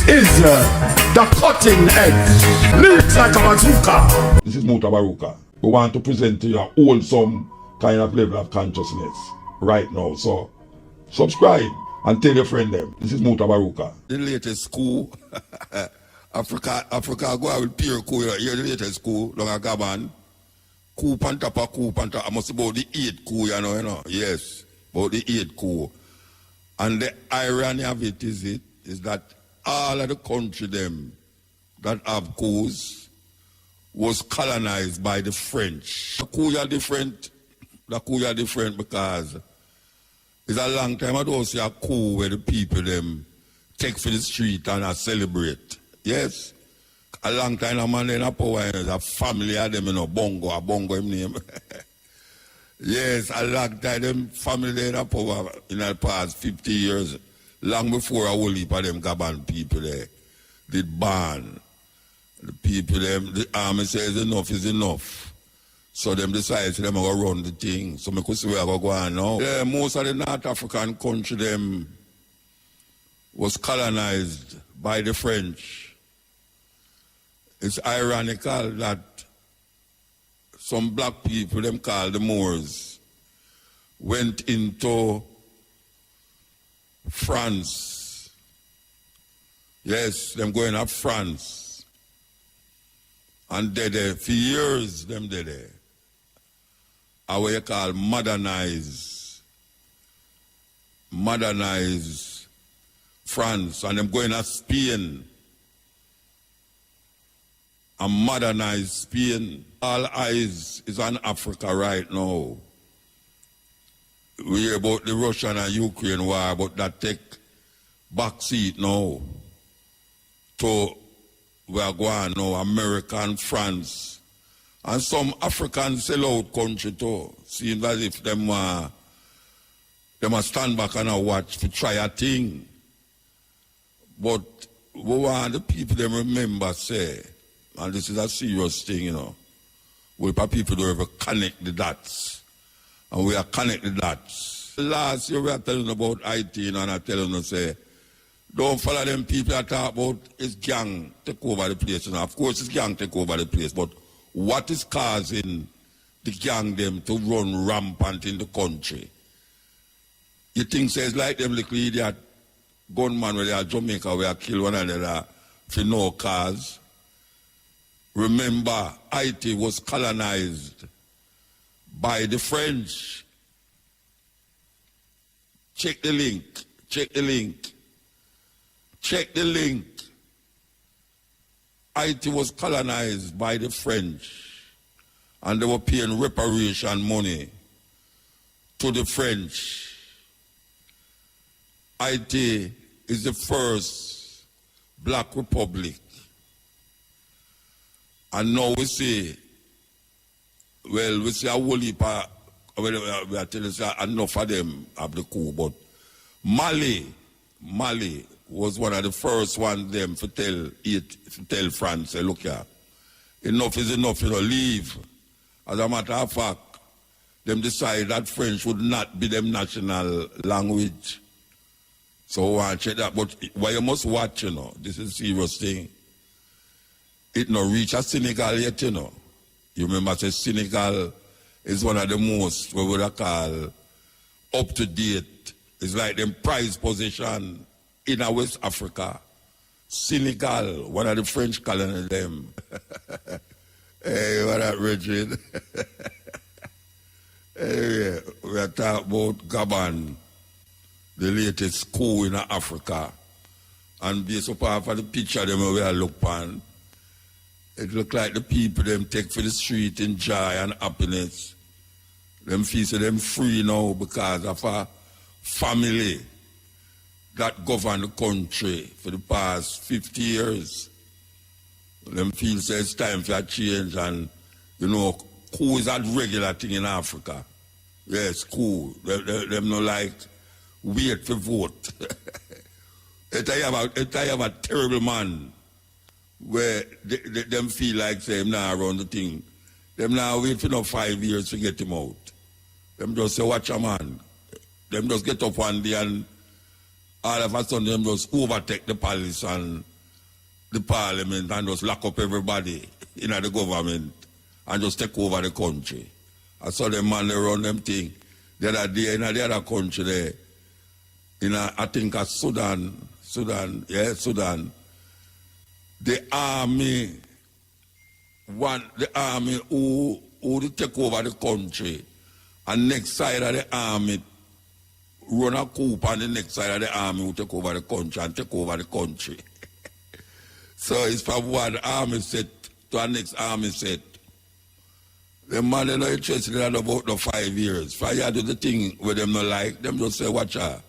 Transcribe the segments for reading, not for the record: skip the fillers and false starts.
is the cutting edge. Lyrics like a bazooka. This is Mutabaruka. We want to present to you a wholesome kind of level of consciousness right now. So subscribe and tell your friend them. This is Mutabaruka. The latest coup. Africa go out with pure coup. You're the latest coup. Long a Gabon. Coup panta pa coup panta. I must about the 8th coup, you know. Yes, about the 8th coup. And the irony of it is that all of the country them that have coups was colonized by the French. The coup are different. The coup are different because it's a long time ago see a coup where the people them take for the street and celebrate. Yes. A long time a man in a power is a family of them in a bongo him name. Yes, a long time them family in a power in the past 50 years, long before a whole heap of them Gabon people there did ban. The people them, the army says enough is enough. So them decide to them go run the thing. So me could see where I go on now. Yeah, most of the North African country them was colonized by the French. It's ironical that some black people, them called the Moors, went into France. Yes, them going up France. And they there for years, them they there. How you call modernize France, and them going to Spain and modernize Spain. All eyes is on Africa right now. We hear about the Russian and Ukraine war, but that take back seat now to we are going now, America and France. And some African sell out country too. Seems as if them stand back and watch to try a thing. But we want the people them remember say, and this is a serious thing, you know. We people don't ever connect the dots. And we are connect the dots. Last year we are telling about IT and I telling them say, don't follow them people that talk about it's gang take over the place. You know. Of course it's gang take over the place, but what is causing the gang them to run rampant in the country? You think says like them little idiot gunman where they are Jamaica where they kill one another for no cause? Remember, Haiti was colonized by the French. Check the link. Check the link. Check the link. Haiti was colonized by the French, and they were paying reparation money to the French. Haiti is the first black republic. And now we see a whole heap of, we are telling you enough of them have the coup, but Mali was one of the first ones them to tell France, say, look here, enough is enough, you know, leave. As a matter of fact, them decided that French would not be them national language. So I want to check that. But what you must watch, you know, this is a serious thing. It not reach a Senegal yet, you know. You remember, say Senegal is one of the most, what would I call, up to date. It's like them prize position in West Africa. Senegal, one of the French colonies them. Hey, what up, Richard? Hey, we are talking about Gabon, the latest coup in Africa. And based upon the picture them we are look on, it look like the people them take for the street in joy and happiness. Them feel so them free now because of a family that govern the country for the past 50 years. Them feel so it's time for a change, and you know, coup is a regular thing in Africa. Yes, coup. Them no like wait for vote. It I have a terrible man where them feel like say him now run the thing. Them now wait for 5 years to get him out. Them just say, watch a man. Them just get up one day and all of a sudden them just overtake the palace and the parliament and just lock up everybody in the government and just take over the country. I saw them man, they run them thing. The other day in the other country there, I think Sudan, the army who take over the country, and next side of the army run a coup, and the next side of the army will take over the country and take over the country. So it's from one army set to the next army set. The man they not interested in about the 5 years. 5 years do the thing where them not like, them just say, watch out.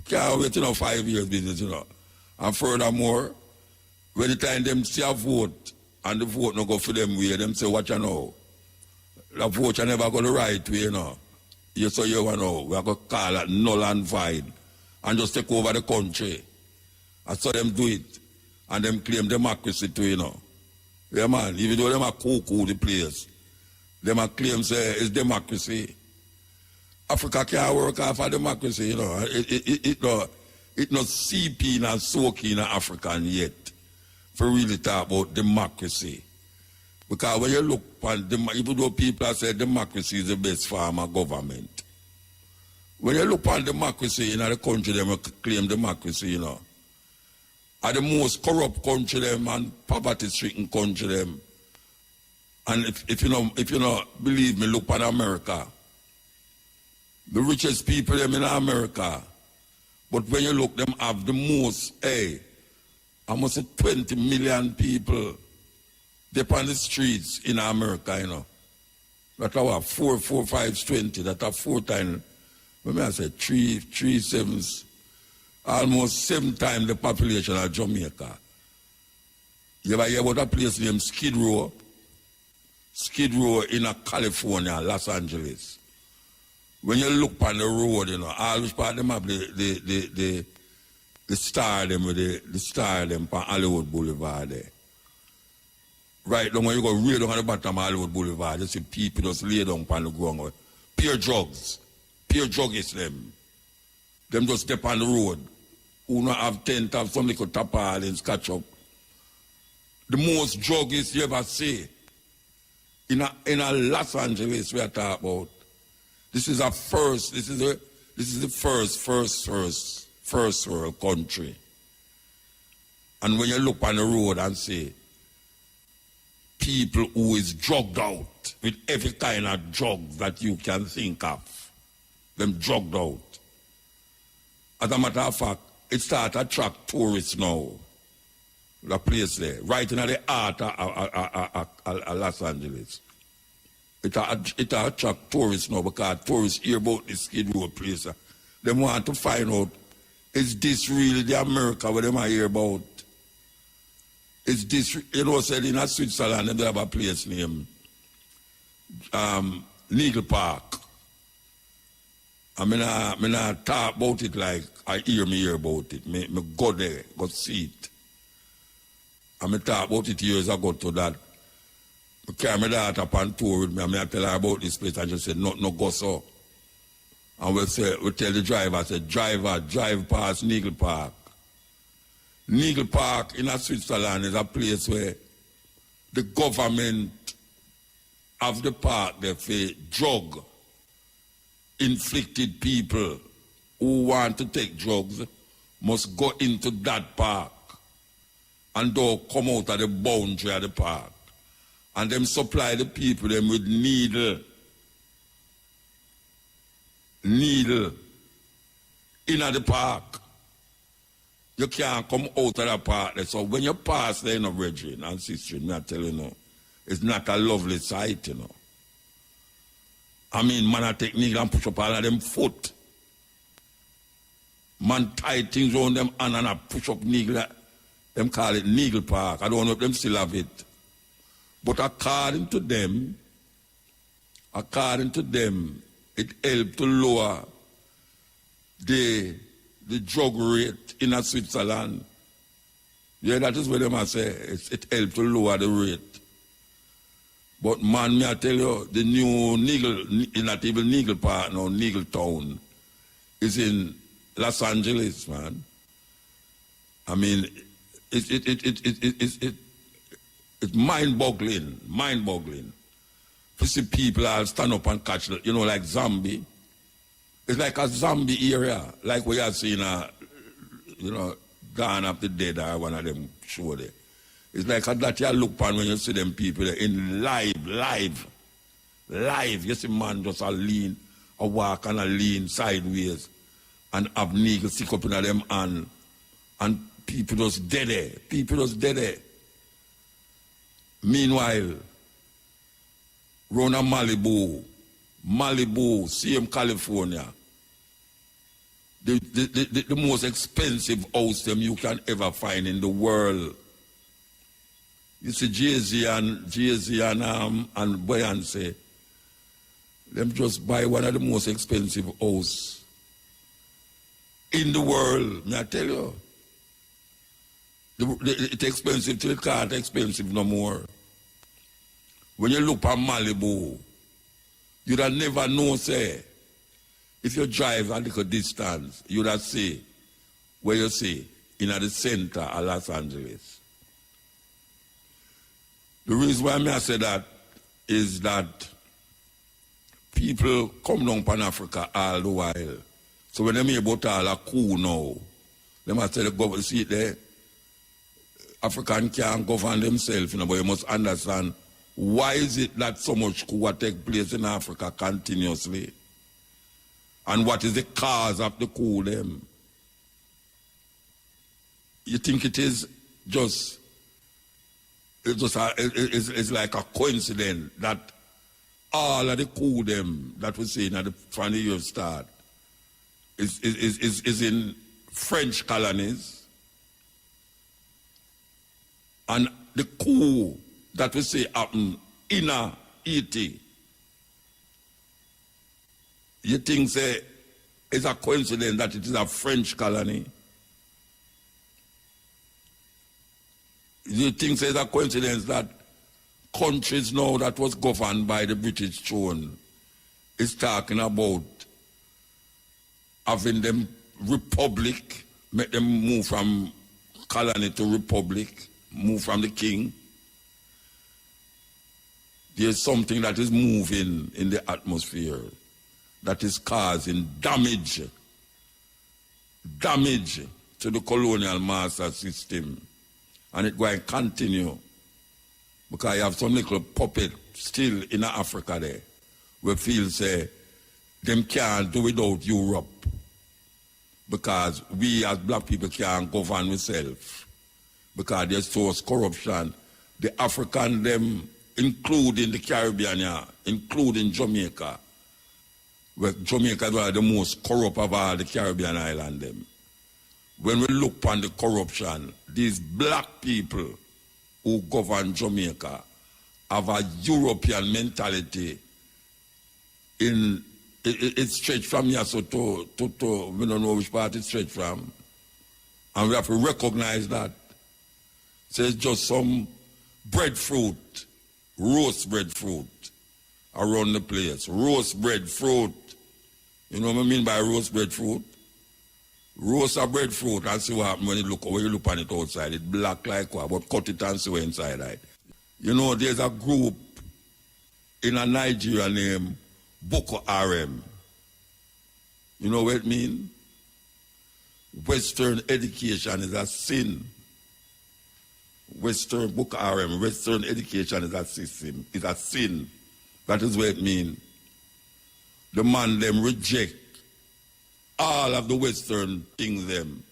Can't wait 5 years business, And furthermore, when the time them see a vote and the vote not go for them way, them say, watch out now. The vote you never go the right way, You so you know, we are going to call it null and void and just take over the country. I saw them do it. And them claim democracy too, Yeah, man, even though them are coup the place, them are claim say it's democracy. Africa can't work off of democracy, It not seeping and soaking in African yet for really talk about democracy. Because when you look on even though people say democracy is the best form of government, when you look on democracy in the country, they claim democracy, Are the most corrupt country them and poverty-stricken country them. And if you not believe me, look at America. The richest people them in America. But when you look, them have the most, almost 20 million people they're on the streets in America, That are 4, 5, 20. That are 4 times, let me say 3 sevens. Almost 7 times the population of Jamaica. You ever hear about a place named Skid Row? Skid Row in California, Los Angeles. When you look on the road, all which part of them have the star them with the star them on Hollywood Boulevard there. Right down when you go way down on the bottom of Hollywood Boulevard, you see people just lay down on the ground. Pure drugs. Pure druggists them. Them just step on the road. Who not have tent, have some little tarpaulins catch up. The most druggists you ever see in a Los Angeles we are talking about. This is the first world country. And when you look on the road and see people who is drugged out with every kind of drug that you can think of, them drugged out. As a matter of fact, it starts to attract tourists now. The place there, right in the heart of Los Angeles. It attract tourists now because tourists hear about this Skid Row place. They want to find out, is this really the America where they might hear about? Is this, said in Switzerland, they have a place named Needle Park. I mean, I talk about it like I hear about it. Me go there, go see it. I mean, talk about it years ago to that. I carry my daughter up on tour with me, and I tell her about this place, and she said, no go so. And we tell the driver, driver, drive past Needle Park. Needle Park in Switzerland is a place where the government of the park, they say, drug inflicted people who want to take drugs must go into that park and don't come out of the boundary of the park. And them supply the people them with needle in the park. You can't come out of the park. So when you pass there, brethren and sisters, I'm telling you, it's not a lovely sight, I mean, man, I take needle and push up all of them foot. Man tie things around them hand and I push up needle. Them call it Needle Park. I don't know if them still have it. But according to them, it helped to lower the drug rate in Switzerland. Yeah, that is what them say. It helped to lower the rate. But man, me I tell you, the new not even Needle Park, no, Needle Town, is in Los Angeles, man. I mean, it's mind-boggling, mind-boggling. To see people all stand up and catch, you know, like zombie. It's like a zombie area, like we have seen, you know, Dawn of the Dead or one of them show there. It's like that you look upon when you see them people in live. You see man just a lean, a walk and a lean sideways and have needles stick up in them and people just dead there. Meanwhile, round Malibu, same California, the most expensive house them you can ever find in the world. You see Jay-Z and Beyonce, them just buy one of the most expensive house in the world. May I tell you? It's expensive till it can't expensive no more. When you look at Malibu, you'd have never know, say, if you drive a little distance, you'd have see where you see in the center of Los Angeles. The reason why I say that is that people come down from Africa all the while. So when they hear about all a coup now, they must tell the government, see it there, Africans can't govern themselves, you know, but you must understand why is it that so much coup take place in Africa continuously? And what is the cause of the coup them? You think it is just, it's like a coincidence that all of the coup them that we see from the year start is in French colonies, and the coup that we see happen in Haiti, you think say it's a coincidence that it is a French colony? You think it's a coincidence that countries now that was governed by the British throne is talking about having them republic, make them move from colony to republic, move from the king? There's something that is moving in the atmosphere that is causing damage to the colonial master system. And it's going to continue because you have some little puppet still in Africa there where feel say them can't do without Europe because we as black people can't govern ourselves because there's so much corruption. The African them, including the Caribbean, including Jamaica, where Jamaica is one of the most corrupt of all the Caribbean islands them. When we look upon the corruption, these black people who govern Jamaica have a European mentality. It's stretched from here so to we don't know which part it's stretched from. And we have to recognize that. So it's just some breadfruit, roast breadfruit around the place. Roast breadfruit. You know what I mean by roast breadfruit? Roast a breadfruit and see what happens when you look on it outside. It's black like what, but cut it and see what inside, right? You know, there's a group in a Nigeria named Boko Haram. You know what it means? Western education is a sin. Western Boko Haram, Western education is a system, is a sin. That is what it means. The man them reject all of the Western things them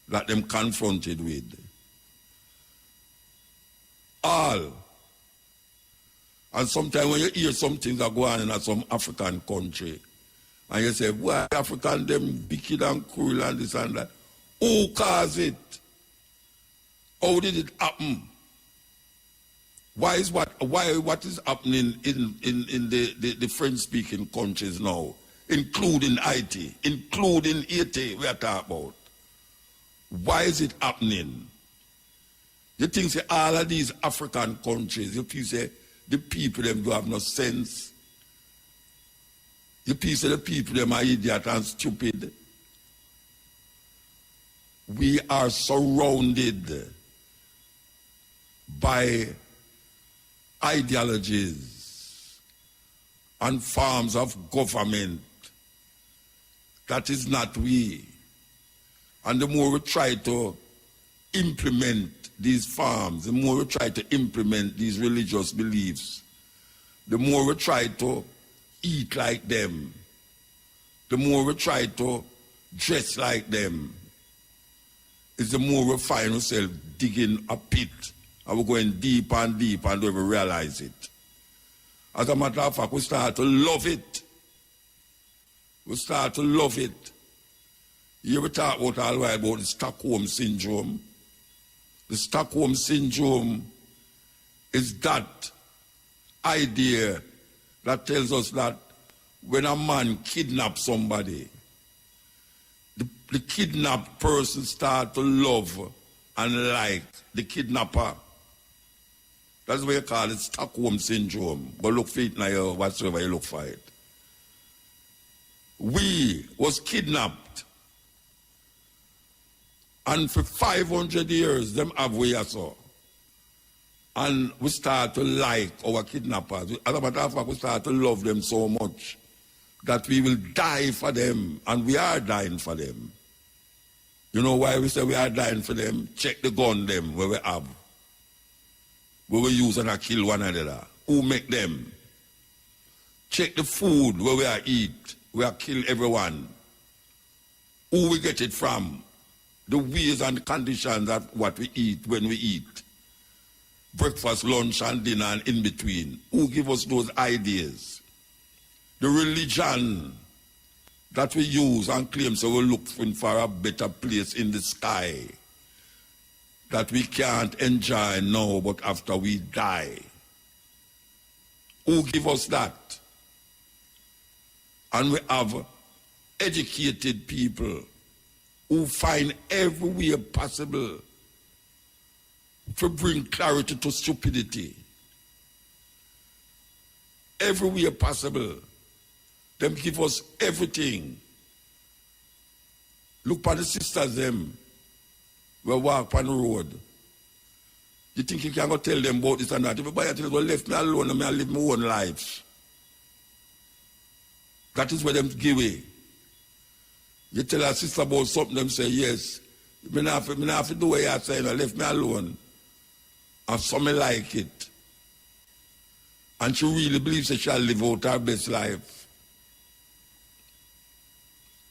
that them confronted with. All. And sometimes when you hear some things that go on in some African country, and you say, why African them wicked and cruel and this and that, who caused it? How did it happen? Why what is happening in the French-speaking countries now, including Haiti, including Haiti we are talking about? Why is it happening? You think say all of these African countries, you feel say the people them do have no sense. You feel say the people them are idiot and stupid. We are surrounded by ideologies and forms of government. That is not we. And the more we try to implement these forms, the more we try to implement these religious beliefs, the more we try to eat like them, the more we try to dress like them, is the more we find ourselves digging a pit, and we're going deeper and deeper and don't even realize it. As a matter of fact, we start to love it. We start to love it. You ever talk about all right about the Stockholm Syndrome? The Stockholm Syndrome is that idea that tells us that when a man kidnaps somebody, the kidnapped person starts to love and like the kidnapper. That's what you call it, Stockholm Syndrome. But look for it now, whatsoever you look for it. We was kidnapped. And for 500 years, them have we also. And we start to like our kidnappers. As a matter of fact, we start to love them so much that we will die for them. And we are dying for them. You know why we say we are dying for them? Check the gun them where we have. Where we use and kill one another. Who make them? Check the food where we are eat. We are kill everyone. Who we get it from? The ways and conditions of what we eat when we eat. Breakfast, lunch, and dinner, and in between. Who give us those ideas? The religion that we use and claim so we're looking for a better place in the sky that we can't enjoy now but after we die. Who give us that? And we have educated people who find every way possible to bring clarity to stupidity. Every way possible. Them give us everything. Look at the sisters them. We walk on the road. You think you can go tell them about this and that? Everybody tell them, well, left me alone and I live my own life. That is where them give away. You tell a sister about something, them say, yes. Me not have to do what you say, I left me alone. And some like it. And she really believes that she'll live out her best life.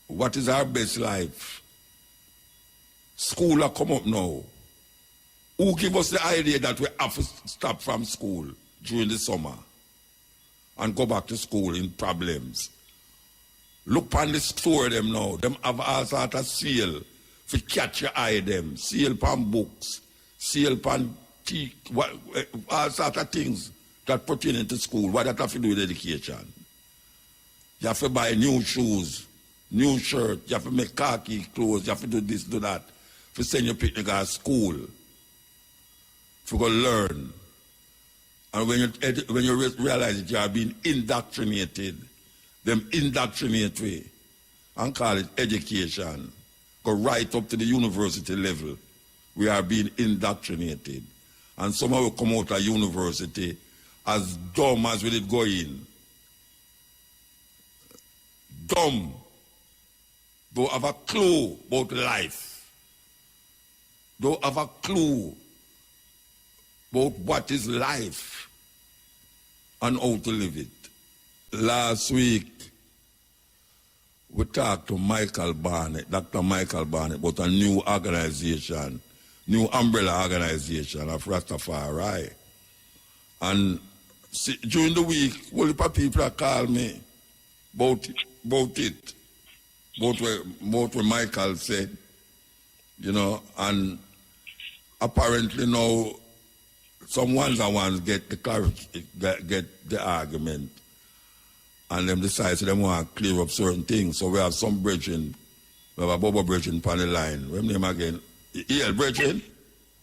What is our best life? School will come up now. Who give us the idea that we have to stop from school during the summer and go back to school in problems? Look on the store them now. Them have all sort of sale for catch your eye them. Sale pan books, sale pan tea, all sort of things that pertain to school. What that have to do with education? You have to buy new shoes, new shirt, you have to make khaki clothes, you have to do this, do that. For send your picnic at school. For go learn. And when you realize that you are being indoctrinated, them indoctrinate way, and call it education, go right up to the university level. We are being indoctrinated. And somehow we come out of university as dumb as we did go in. Dumb. Don't have a clue about life. Don't have a clue about what is life and how to live it. Last week, we talked to Michael Barnett, Dr. Michael Barnett, about a new organization, new umbrella organization of Rastafari. And during the week, all the people call me about what Michael said, you know, and apparently now some ones get the clarity, get the argument, and them decide so they want to clear up certain things. So we have some brethren, we have a Bobo brethren on the line. What's name again? Yeah, brethren?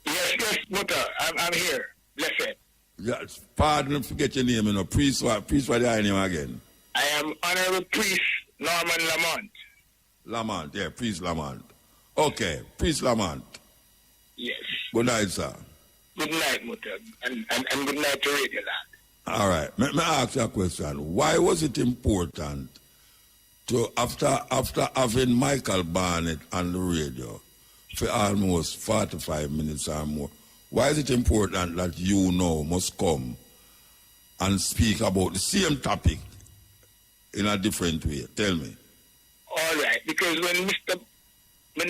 Yes, Muta, I'm here. Listen. Yeah, pardon, forget your name, you know. Priest, what the name again? I am Honorable Priest Norman Lamont. Lamont, yeah, Priest Lamont. Okay, Priest Lamont. Yes. Good night, sir. Good night, Muta, and good night to Radio Land. All right. Let me ask you a question. Why was it important to, after having Michael Barnett on the radio for almost 45 minutes or more, why is it important that you now must come and speak about the same topic in a different way? Tell me. All right, because when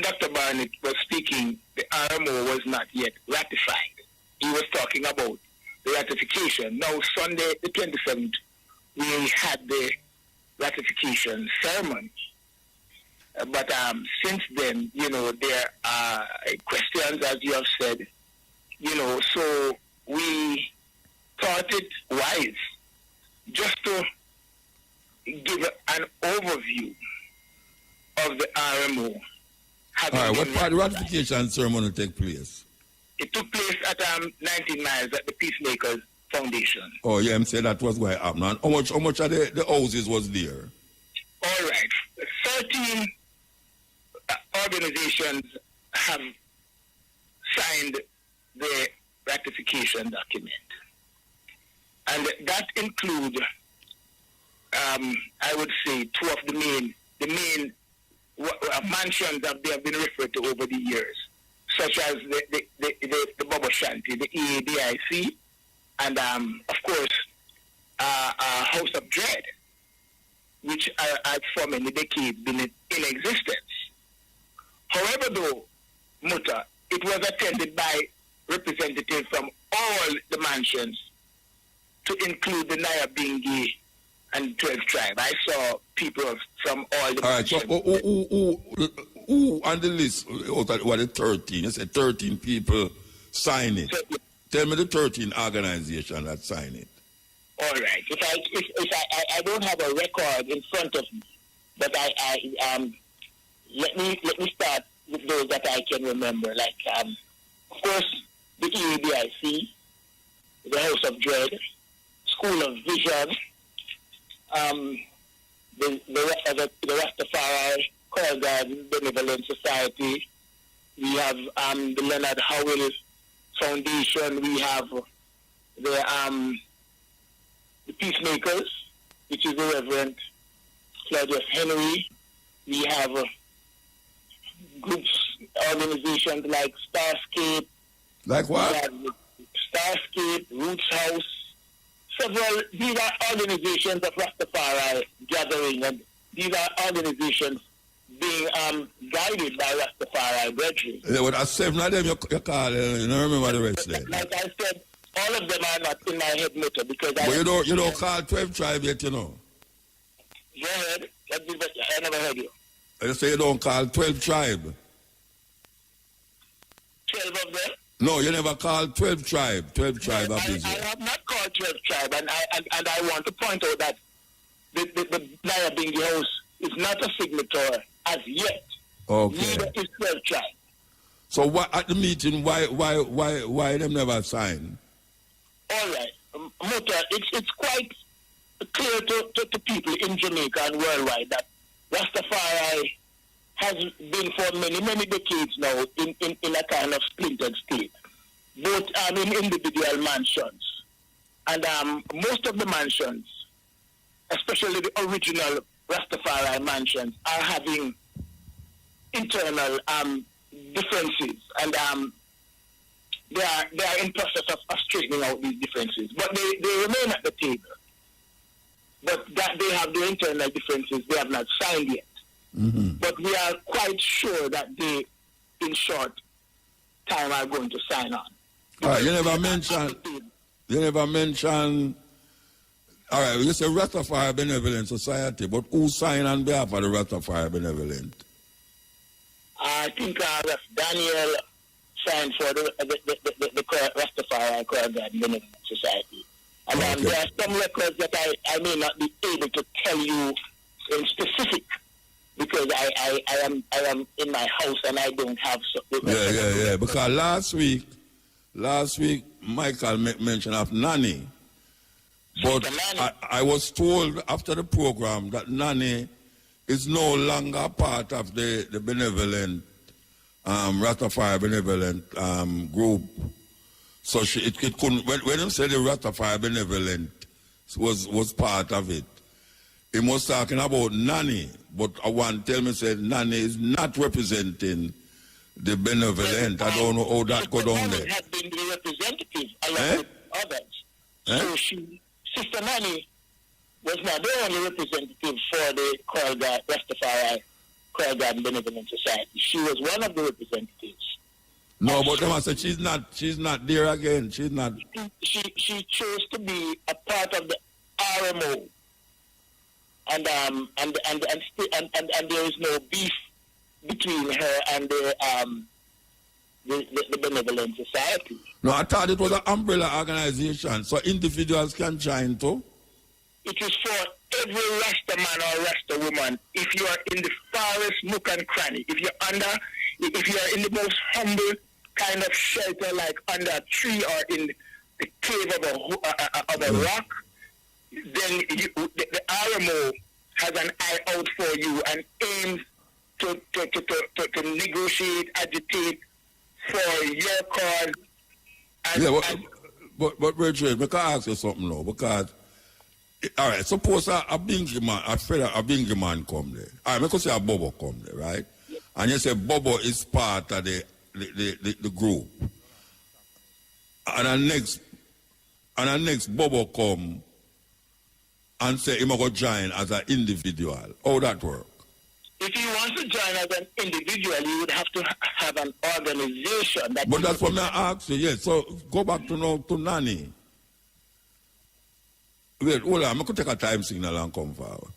Dr. Barnett was speaking, the RMO was not yet ratified. He was talking about the ratification. Now, Sunday, the 27th, we had the ratification ceremony. But since then, there are questions, as you have said, so we thought it wise just to give an overview of the RMO. All right, what part of the ratification ceremony take place? It took place at 19 miles at the Peacemakers Foundation. Oh, yeah, I'm saying that was going to happen. And how much of the houses was there? All right. 13 organizations have signed the ratification document. And that includes, I would say, two of the main mansions that they have been referred to over the years, such as the Bubba Shanty, the EADIC, and of course, House of Dread, which has for many decades been in existence. However, though, Muta, it was attended by representatives from all the mansions, to include the Nyabingi and 12 tribe. I saw people from all the mansions. All right, so who on the list, what the 13? You said 13 people sign it. So, Tell me the 13 organization that sign it. all right. If I don't have a record in front of me, but let me start with those that I can remember. Like of course the EADIC, the House of Dread, School of Vision, the Rastafari Choir Garden Benevolent Society. We have the Leonard Howell Foundation. We have the Peacemakers, which is the Reverend Claudius Henry. We have groups, organizations like Starscape. Like what? We have Starscape, Roots House. Several, these are organizations of Rastafari gathering, and these are organizations being guided by Rastafari brethren. Yeah, but that's 7 of them you call, you don't remember the rest there. Like I said, all of them are not in my head, Muta, because But you don't call 12 tribe yet, you know. Go ahead. I never heard you. I say you don't call 12 tribe. 12 of them? No, you never call 12 tribe. 12 tribe of I Israel. have not called 12 tribe, and I want to point out that the Nyabingi House is not a signatory as yet. Okay. Neither is 12 tribe. So what at the meeting? Why them never sign? All right, Muta, it's quite clear to people in Jamaica and worldwide that Rastafari has been for many decades now in a kind of splintered state, both in individual mansions. And most of the mansions, especially the original Rastafari mansions, are having internal differences, and they are in process of straightening out these differences. But they remain at the table. But that they have their internal differences, they have not signed yet. Mm-hmm. But we are quite sure that they, in short time, are going to sign on. All right, you never mention. All right, you say Rastafari Benevolent Society, but who signed on behalf of the Rastafari Benevolent? I think Daniel signed for the Rastafari Choir Garden Benevolent Society. And Okay. there are some records that I may not be able to tell you in specific, because I am in my house and I don't have something. Yeah. Because last week, Michael mentioned of Nanny. But I was told after the program that Nanny is no longer part of the benevolent, Rastafari benevolent group. So it couldn't, when him said the Rastafari benevolent was part of it, he was talking about Nanny, but I want to tell me said Nanny is not representing the benevolent. I don't know how that go down there. Had been the representative along with others. So Sister Nanny was not the only representative for the Rastafari Choir Garden Benevolent Society. She was one of the representatives. No, but them I said she's not there again. She's not. She chose to be a part of the RMO, and there is no beef between her and the Benevolent Society. No, I thought it was an umbrella organization, so individuals can join too. It is for every Rasta man or Rasta woman. If you are in the farthest nook and cranny, if you are in the most humble kind of shelter, like under a tree or in the cave of a rock, then the RMO has an eye out for you and aims to negotiate, agitate for your cause. But Richard, I can ask you something now, because all right, suppose a bingy man, a bingy man come there. All right, I can say a Bobo come there, right? Yeah. And you say Bobo is part of the group. And the next Bobo come and say he must go join as an individual. How that work? If he wants to join as an individual, he would have to have an organization. But that's what I asked you, yes. So go back to Nanny. Wait, hold on, I could take a time signal and come forward.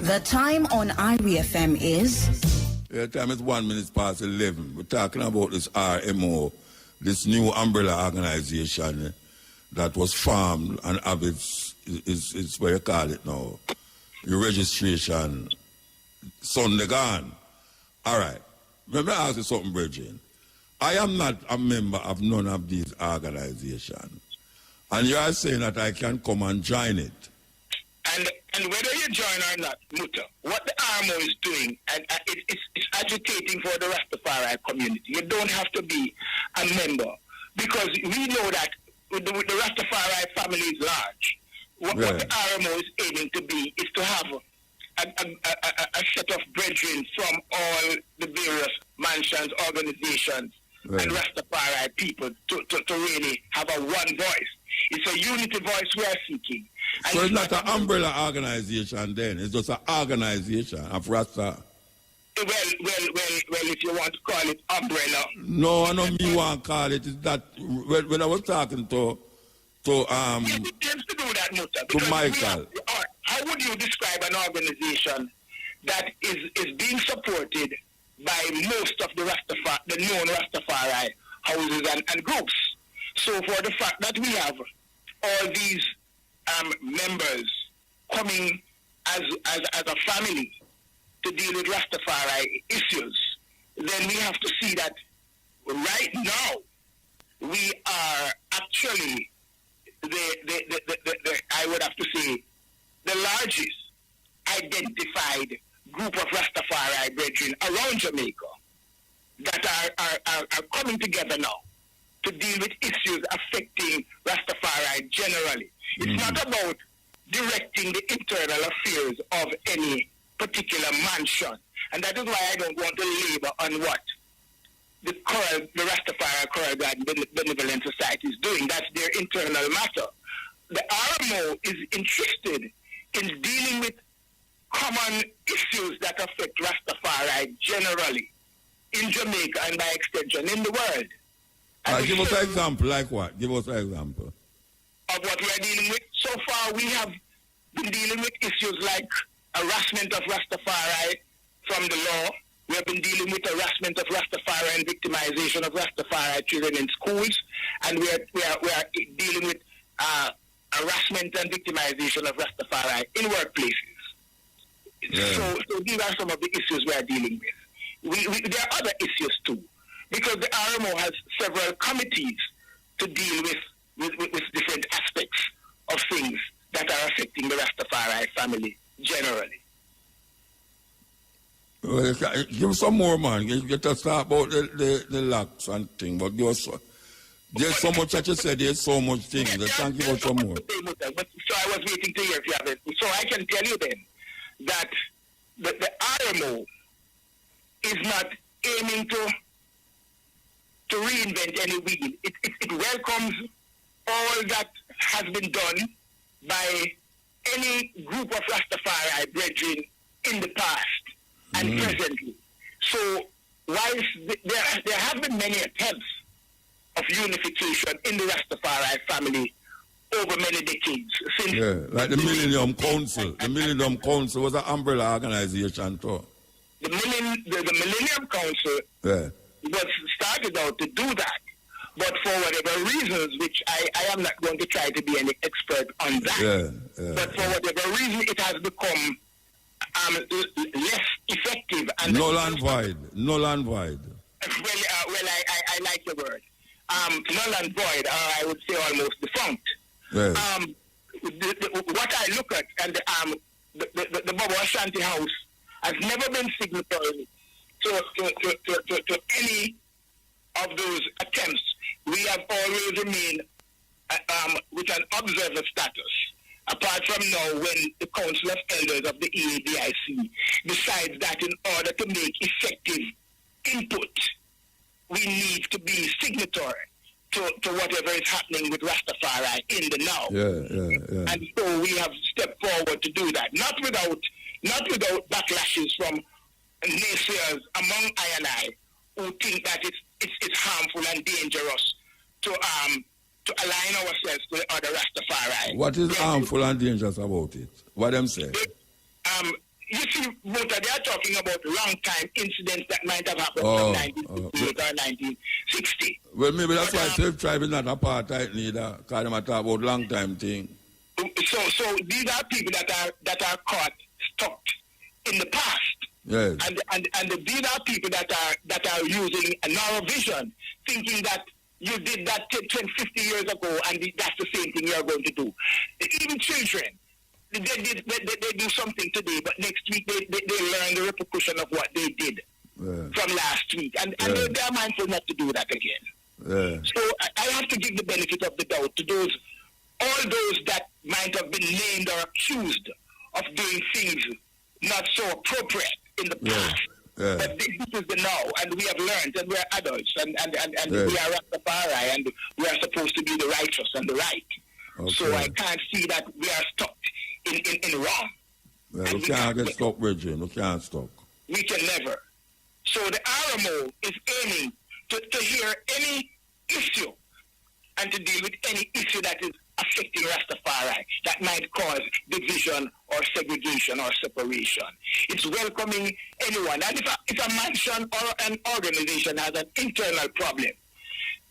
The time on IRI FM is? The time is 1 minute past 11. We're talking about this RMO, this new umbrella organization that was formed and have it's what you call it now. Your registration, Sunday gone. All right. Let me ask you something, Bridget. I am not a member of none of these organizations. And you are saying that I can come and join it. And whether you join or not, Muta, what the RMO is doing, and it's agitating for the Rastafari community. You don't have to be a member, because we know that the Rastafari family is large. What the RMO is aiming to be is to have a set of brethren from all the various mansions, organizations, and Rastafari people to really have a one voice. It's a unity voice we are seeking. And so it's not an umbrella organization then, it's just an organization of Rasta. Well, if you want to call it umbrella. No, I don't mean want to call it. It's that when I was talking to it tends to do that, Muta, to Michael. How would you describe an organization that is being supported by most of the known Rastafari houses and groups? So for the fact that we have all these members coming as a family to deal with Rastafari issues, then we have to see that right now we are actually the I would have to say the largest identified group of Rastafari brethren around Jamaica that are coming together now to deal with issues affecting Rastafari generally. It's not about directing the internal affairs of any particular mansion. And that is why I don't want to labor on what the Rastafari Choir Garden Benevolent Society is doing. That's their internal matter. The RMO is interested in dealing with common issues that affect Rastafari generally in Jamaica and by extension in the world. Give us an example, like what? Give us an example. Of what we are dealing with. So far, we have been dealing with issues like harassment of Rastafari from the law. We have been dealing with harassment of Rastafari and victimization of Rastafari children in schools. And we are dealing with harassment and victimization of Rastafari in workplaces. Yeah. So these are some of the issues we are dealing with. There are other issues too, because the RMO has several committees to deal with different aspects of things that are affecting the Rastafari family generally. Well, give some more, man. You get to start about the locks and thing, but there's so much that you said. There's so much things. I can't give out some more. But so I was waiting to hear if you have it. So I can tell you then that the RMO is not aiming to reinvent any wheel. It welcomes all that has been done by any group of Rastafari brethren in the past and presently. So whilst there have been many attempts of unification in the Rastafari family over many decades. Since like the Millennium Council. The Millennium Council was an umbrella organization too. The Millennium Council was started out to do that. But for whatever reasons, which I am not going to try to be an expert on that, but for whatever reason, it has become less effective. And null and void. Null and void. Well, I like the word. Null and void, I would say almost defunct. What I look at, and the Bobo Ashanti House has never been signatory to any of those attempts. We have always remained with an observer status, apart from now when the Council of Elders of the EADIC decides that in order to make effective input, we need to be signatory to whatever is happening with Rastafari in the now. And so we have stepped forward to do that, not without backlashes from naysayers among I and I who think that it's harmful and dangerous to align ourselves to the other Rastafari. What is harmful and dangerous about it? What them say? You see, Muta, they are talking about long-time incidents that might have happened from 1958 or 1960. Well, maybe that's why Slave Tribe is not apartheid neither, because they talk about long-time thing. So these are people that are caught stuck in the past. Yes. And these are people that are using a narrow vision, thinking that you did that 10, 50 years ago and that's the same thing you're going to do. Even children, they do something today, but next week they learn the repercussion of what they did from last week. And they are mindful not to do that again. So I have to give the benefit of the doubt to all those that might have been named or accused of doing things not so appropriate in the past. But this is the now, and we have learned, and we are adults, and we are Rastafari, and we are supposed to be the righteous and the right. Okay. So I can't see that we are stuck in wrong. We can't get stuck, Regine. We can't stuck. We can never. So the RMO is aiming to hear any issue and to deal with any issue that is affecting Rastafari that might cause division or segregation or separation. It's welcoming anyone. And if a mansion or an organization has an internal problem,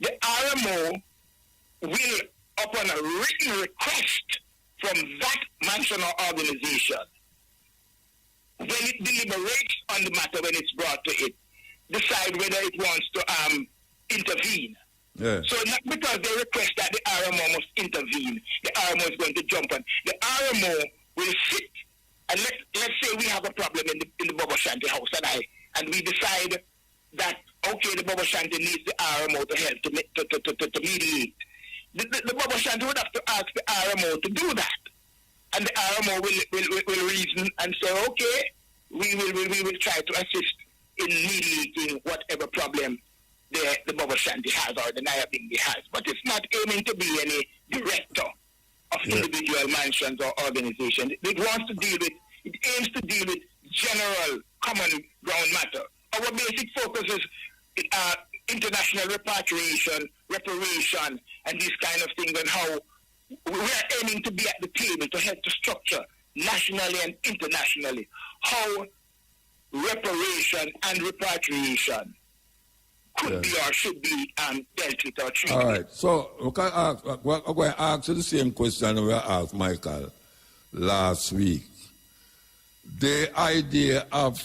the RMO will, upon a written request from that mansion or organization, when it deliberates on the matter, when it's brought to it, decide whether it wants to intervene. So not because they request that the RMO must intervene, the RMO is going to jump on. The RMO will sit, and let's say we have a problem in the Bobo Shanti house, and we decide that, okay, the Bobo Shanti needs the RMO to help to mediate. The Bobo Shanti would have to ask the RMO to do that. And the RMO will reason and say, okay, we will try to assist in mediating whatever problem the Bobo Shanti has or the Nyabinghi has. But it's not aiming to be any director of individual mansions or organizations. It wants to deal with, it aims to deal with general common ground matter. Our basic focus is international repatriation, reparation, and these kind of things, and how we are aiming to be at the table to help to structure nationally and internationally how reparation and repatriation could be or should be dealt with or treated. All right, so we're going to ask you the same question we asked Michael last week. The idea of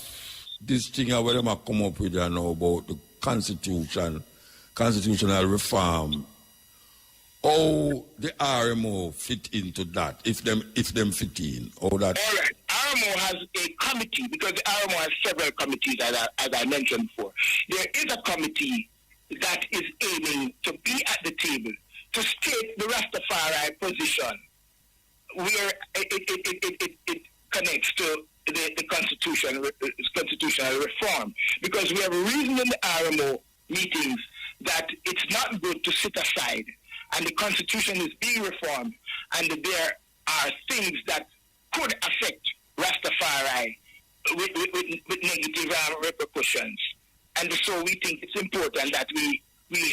this thing where they might come up with now about the constitutional reform, how the RMO fit into that, if them fit in, or that. All right, RMO has a committee, because the RMO has several committees, as I mentioned before. There is a committee that is aiming to be at the table to state the Rastafari position, where it connects to the constitutional reform. Because we have a reason in the RMO meetings that it's not good to sit aside, and the constitution is being reformed, and there are things that could affect Rastafari with negative repercussions. And so we think it's important that we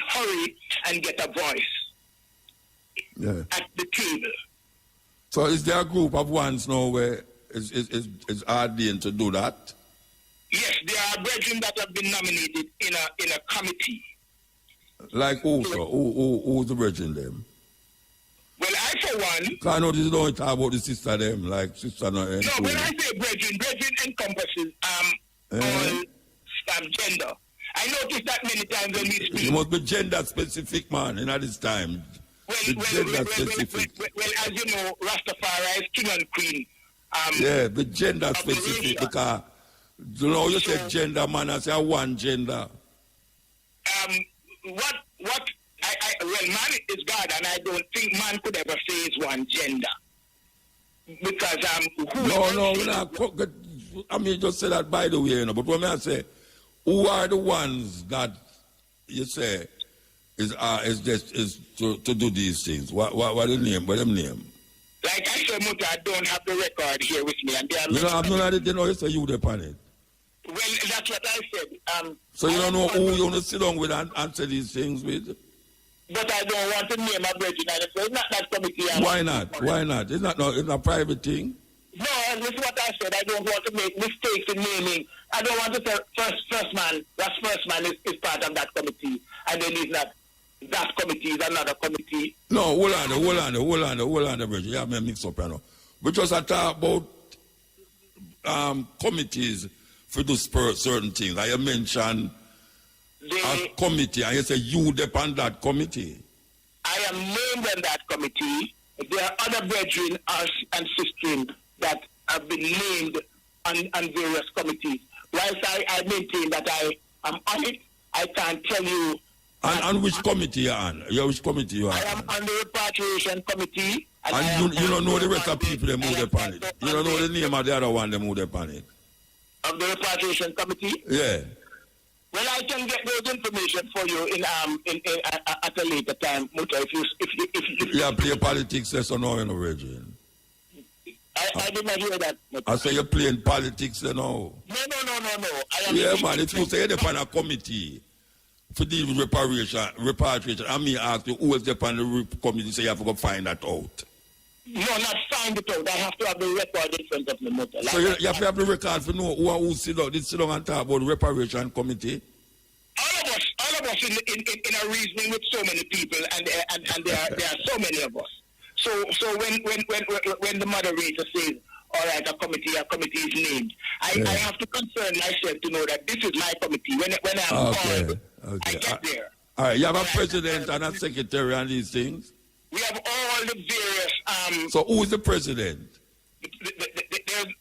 hurry and get a voice at the table. So is there a group of ones now where is ordained to do that? Yes, there are brethren that have been nominated in a committee. Like who, sir? Who's the brethren them? Well, I, for one... I know this don't talk about the sister them, like sister... No, when I say brethren encompasses all gender. I noticed that many times when we speak... You must be gender specific, man, in this time. Well, as you know, Rastafari is king and queen. The gender specific, because... You know, you say gender, man, I say one gender. Well, man is God, and I don't think man could ever say it's one gender. Because I mean, just say that by the way, you know. But when I say, who are the ones that you say is to do these things? What the name? What them name? Like I said, Muta, I don't have the record here with me, and they are. You say you upon it. Well, that's what I said. So you don't know who you want to sit down with and answer these things with? But I don't want to name a brethren. It's not that committee. Why not? Why not? It's not a private thing. No, this is what I said. I don't want to make mistakes in naming. I don't want to say first man. That first man is part of that committee, and then he's not. That committee is another committee. No, hold on, brethren. You have me mixed up, you know. We just talk about committees for do certain things. I mentioned a committee, and you say you depend on that committee. I am named on that committee. There are other brethren and sisters that have been named on various committees. Whilst I maintain that I am on it, I can't tell you. And which committee you on? Which committee you on? I am on the repatriation committee. And you don't know the rest of people that move upon it. You don't know the name of the other one that move upon it. Of the repatriation committee? Yeah. Well, I can get those information for you at a later time, Muta. If you play politics, that's no region. I did not hear that, Muta. I say you're playing politics, you know. No. Man, if you say you're on a committee for deal with repatriation, I mean ask you who is on the committee, so you have to go find that out. No, not find it out. I have to have the record in front of me, Muta. So you have to have the record to know who sit down and talk about the reparation committee? All of us in a reasoning with so many people, and there are so many of us. So when the moderator says, all right, a committee is named, I have to concern myself to know that this is my committee. When I'm called, I get there. All right, you have a president and a secretary and these things? We have all the various... so who is the president?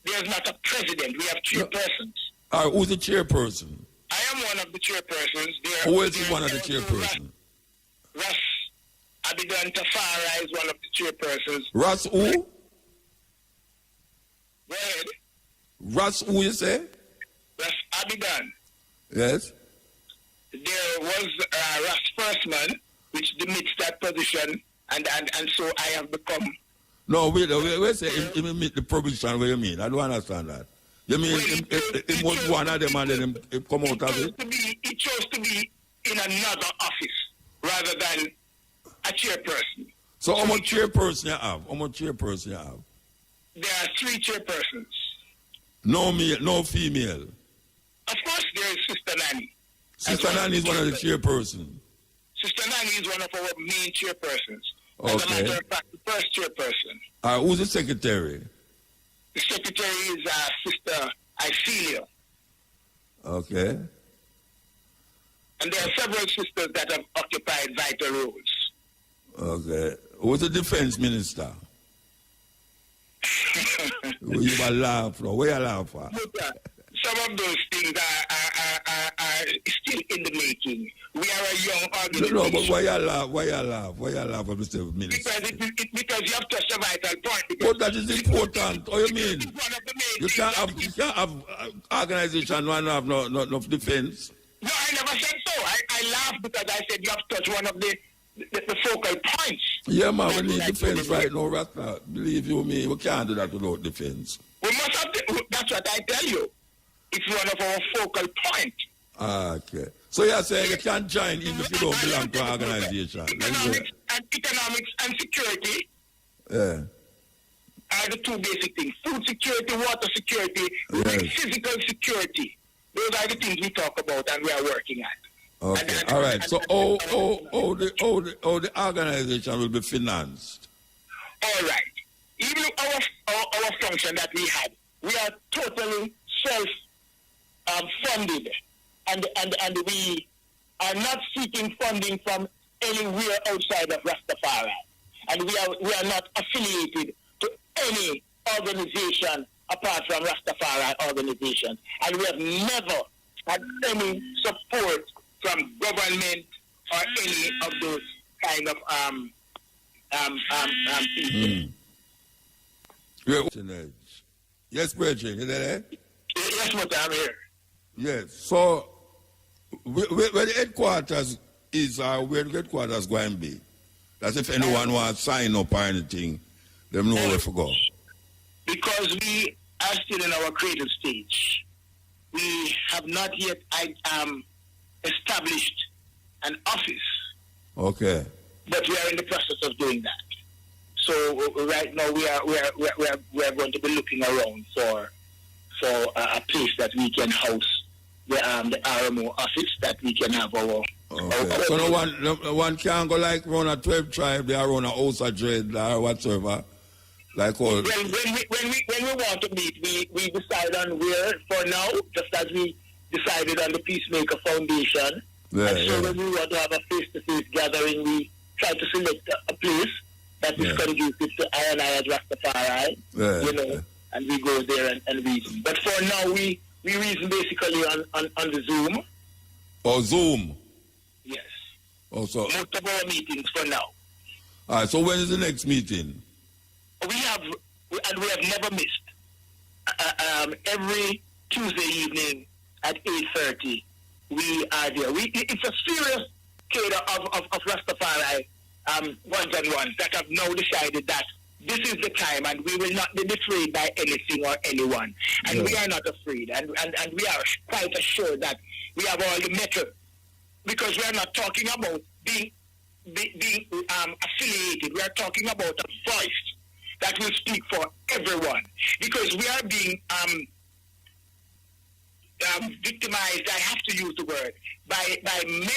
There's not a president. We have chairpersons. All right, who's the chairperson? I am one of the chairpersons. Who is one of the chairpersons? Russ Abidan Tafara is one of the chairpersons. Russ who? Go ahead. Russ who you say? Russ Abidan. Yes. There was Russ Firstman, which demits that position, and so I have become... No, wait, say he meet the provision, what you mean? I don't understand that. You mean it was one of them and then he come out of it? He chose to be in another office rather than a chairperson. So how much chairperson you have? There are 3 chairpersons. No male, no female? Of course there is Sister Nanny. Sister Nanny is one of the chairpersons. Sister Nanny is one of our main chairpersons. Okay. As a matter of fact, the first chairperson. Who's the secretary? The secretary is Sister Icelia. Okay. And there are several sisters that have occupied vital roles. Okay. Who's the defense minister? You will laugh now. Where you laugh at? Some of those things are still in the making. We are a young organization. No, but why you laugh? Why you laugh? Why you laugh, Mr. Minister? Because you have touched a vital point. But that is important. What you mean? One of the main You can't have organization who have no defense. No, I never said so. I laughed because I said you have touched one of the focal points. Yeah, man, we need defense right now, Rasta. Believe you me, we can't do that without defense. We must have that's what I tell you. It's one of our focal points. Okay. So you're saying you can't join even if you don't belong to an organization. Economics and security Yeah. are the two basic things. Food security, water security, physical security. Those are the things we talk about and we are working at. Okay. All right. So how the organization will be financed? All right. Even our function that we had, we are totally self-funded, and we are not seeking funding from anywhere outside of Rastafari, and we are not affiliated to any organization apart from Rastafari organizations, and we have never had any support from government or any of those kind of people. Yes, Bridget, you there? Yes, Muta, I'm here. Yes. So, where the headquarters is, where the headquarters going to be? That's if anyone wants to sign up or anything, them know where to go. Because we are still in our creative stage. We have not yet established an office. Okay. But we are in the process of doing that. So right now we are going to be looking around for a place that we can house the RMO office, that we can have our. Okay. So no one can go like run a 12 tribe, they are run a house of dread or whatsoever. Like all. When we want to meet, we decide on where for now, just as we decided on the Peacemaker Foundation. Yeah, and so when we want to have a face-to-face gathering, we try to select a place that is conducive to I and I as Rastafari, and we go there and reason. But for now, we reason basically on the Zoom. Oh, Zoom? Yes. Also. Most of our meetings for now. All right, so when is the next meeting? We have never missed. Every Tuesday evening at 8:30, we are there. It's a serious cadre of Rastafari ones that have now decided that this is the time and we will not be betrayed by anything or anyone. And we are not afraid. And we are quite assured that we have all the metal, because we are not talking about being affiliated. We are talking about a voice that will speak for everyone. Because we are being victimized, I have to use the word, by many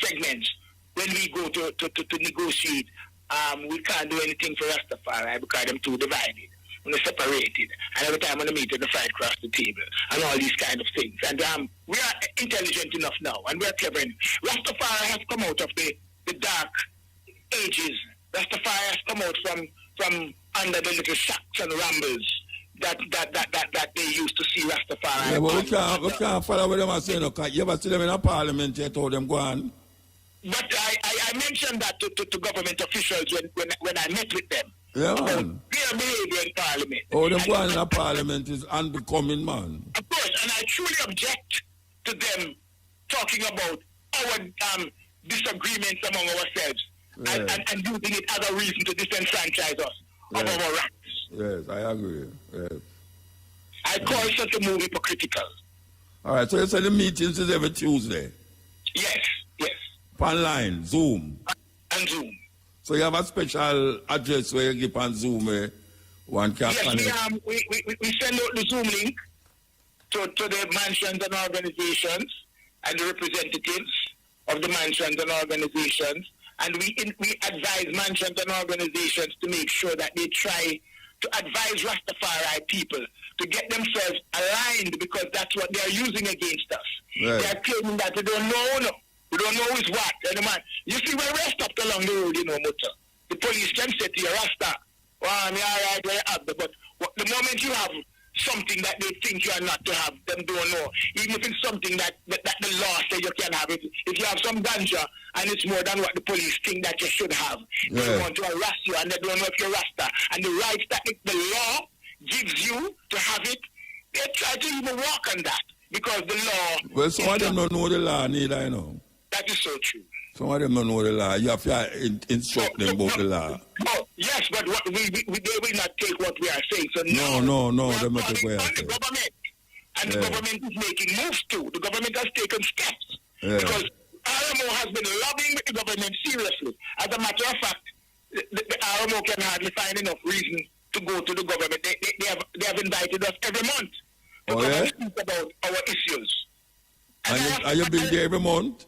segments. When we go to negotiate, we can't do anything for Rastafari because they're too divided. When they're separated, and every time when they meet, they fight across the table, and all these kind of things. And we are intelligent enough now, and we are clever enough. Rastafari has come out of the dark ages. Rastafari has come out from under the little shacks and rambles that they used to see Rastafari. Yeah, but we can't follow what them are saying. You ever see them in a parliament yet, how them go on? But I mentioned that to government officials when I met with them. Yeah, about man. their behavior in parliament. Oh, them going in a parliament is unbecoming, man. Of course, and I truly object to them talking about our disagreements among ourselves and using it as a reason to disenfranchise us of our rights. Yes, I agree. Yes. I call such a move hypocritical. All right, so you say the meetings is every Tuesday? Yes. Online, Zoom? And Zoom. So you have a special address where you give on Zoom where one can connect? Yes, we send out the Zoom link to the mansions and organizations and the representatives of the mansions and organizations, and we advise mansions and organizations to make sure that they try to advise Rastafari people to get themselves aligned, because that's what they are using against us. Right. They are claiming that we don't know. We don't know who's what. And man, you see, when we're stopped along the road, Muta, the police can say to you, Rasta, You're all right where you have them, but the moment you have something that they think you are not to have, them don't know. Even if it's something that the law says you can have it. If you have some ganja and it's more than what the police think that you should have, they want to harass you and they don't know if you're Rasta. And the rights that the law gives you to have it, they try to even walk on that because the law... Well, some of them don't know the law neither, you know. That is so true. Some of them don't know the law. You have to instruct them about the law. Yes, but they will not take what we are saying. So no, we they are not take calling what on the government. And the government is making moves too. The government has taken steps. Yeah. Because RMO has been lobbying the government seriously. As a matter of fact, the RMO can hardly find enough reason to go to the government. They have invited us every month to come and speak about our issues. And are you been there every month?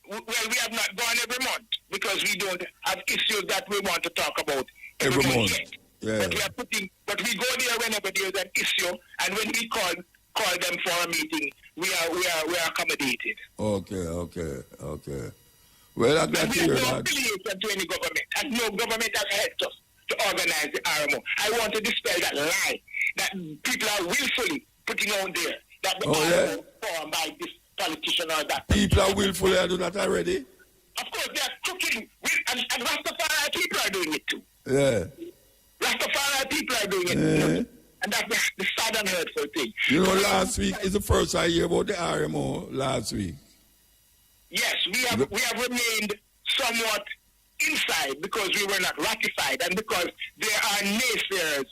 Well, we have not gone every month because we don't have issues that we want to talk about every month. Yet. Yeah. But we go there whenever there is an issue, and when we call them for a meeting, we are accommodated. Okay. Well, I'm glad to hear that. We have no that. affiliation to any government, and no government has helped us to organize the RMO. I want to dispel that lie that people are willfully putting out there that the RMO formed by this politician or that. People are willfully do that already? Of course, they are cooking, and Rastafari people are doing it too. Yeah. Rastafari people are doing it too. And that's the sad and hurtful thing. You know, last week is the first I hear about the RMO last week. Yes, we have remained somewhat inside because we were not ratified and because there are naysayers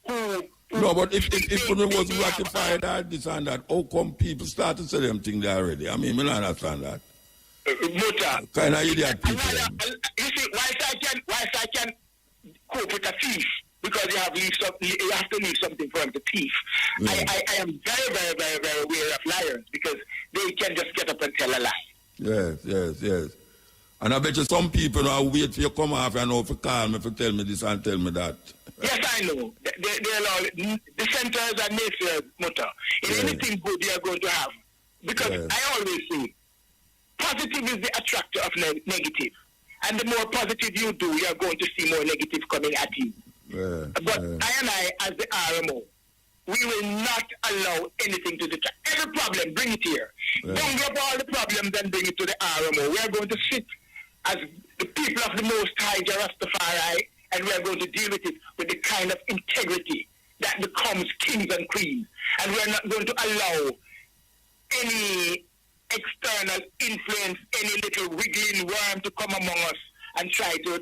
who... No, but if it was ratified or this and that, how come people start to say them things there already? I mean, I don't understand that. Muta. Kind of idiot people. You see, whilst I can cope with a thief, because you have to leave something for him to thief. Yeah. I am very, very, very, very aware of liars because they can just get up and tell a lie. Yes. And I bet you some people now wait for you to come off and know if you call me, if you tell me this and tell me that. Yes, I know. They're all dissenters and naysayers, Muta. In anything good they are going to have. Because I always say, positive is the attractor of negative. And the more positive you do, you are going to see more negative coming at you. But I, as the RMO, we will not allow anything to detract. Every problem, bring it here. Don't up all the problems and bring it to the RMO. We are going to sit as the people of the Most High Rastafari, and we are going to deal with it with the kind of integrity that becomes kings and queens. And we are not going to allow any external influence, any little wiggling worm to come among us and try to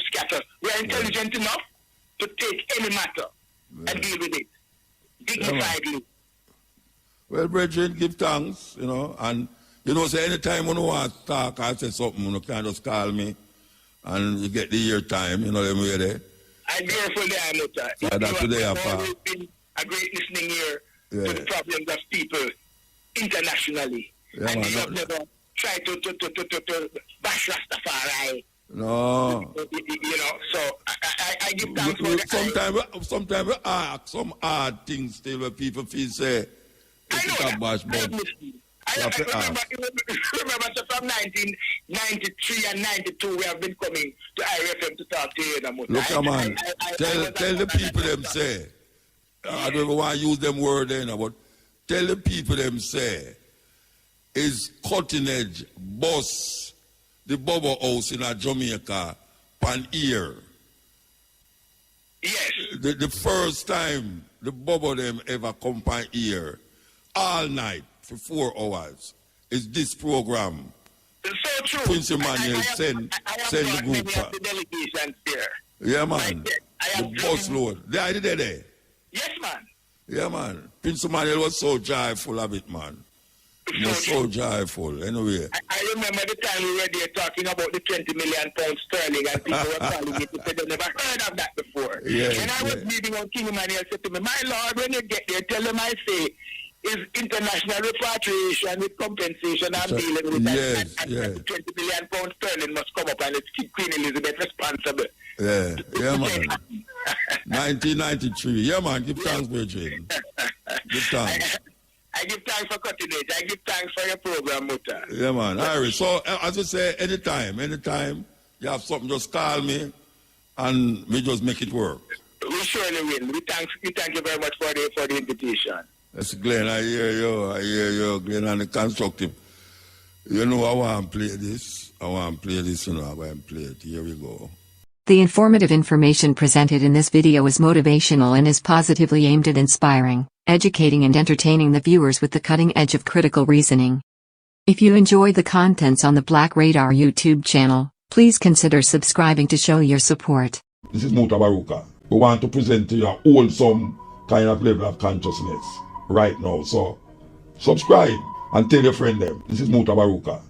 scatter. We are intelligent enough to take any matter and deal with it dignifiedly. Well, brethren, give thanks, and say anytime when you want to talk or say something, you can just call me and you get the ear time, them way there. I'm grateful there, Muta. You've always been a great listening ear to the problems of people internationally. And you have never tried to bash Rastafari. No. So I give thanks for that. Sometimes we ask some hard things still where people feel say, I know that. Remember, so from 1993 and 92, we have been coming to IFM to talk to you. Look, man, tell the people them say, I don't even want to use them word there, but tell the people them say, is cutting edge boss the bubble house in a Jamaica pan ear. Yes. The first time the bubble them ever come pan ear all night for 4 hours is this program. It's so true. Prince Emmanuel send the group. The delegations there. Yeah, man. The bus load. They are there. Yes, man. Yeah, man. Prince Emmanuel was so joyful of it, man. He was so joyful. Anyway. I remember the time we were there talking about the 20 million pounds sterling and people were calling me to say they never heard of that before. Yes, and I was reading on King Emmanuel said to me, my Lord, when you get there, tell them I say, is international repatriation with compensation I'm dealing with that. And 20 million pounds sterling must come up and let's keep Queen Elizabeth responsible. Yeah, man. 1993. Yeah, man. Give thanks, Virgin. Give thanks. I give thanks for cutting it. I give thanks for your program, Muta. Yeah, man. Iris. So, as I say, anytime you have something, just call me and we just make it work. We surely win. We thank you very much for the invitation. Yes, Glenn, I hear you, Glenn, and the constructive. You know, I want to play this. I want to play this, you know, I want to play it. Here we go. The informative information presented in this video is motivational and is positively aimed at inspiring, educating and entertaining the viewers with the cutting edge of critical reasoning. If you enjoy the contents on the Black Radar YouTube channel, please consider subscribing to show your support. This is Mutabaruka. We want to present to you a wholesome kind of level of consciousness right now. So subscribe and tell your friend them. This is Mutabaruka.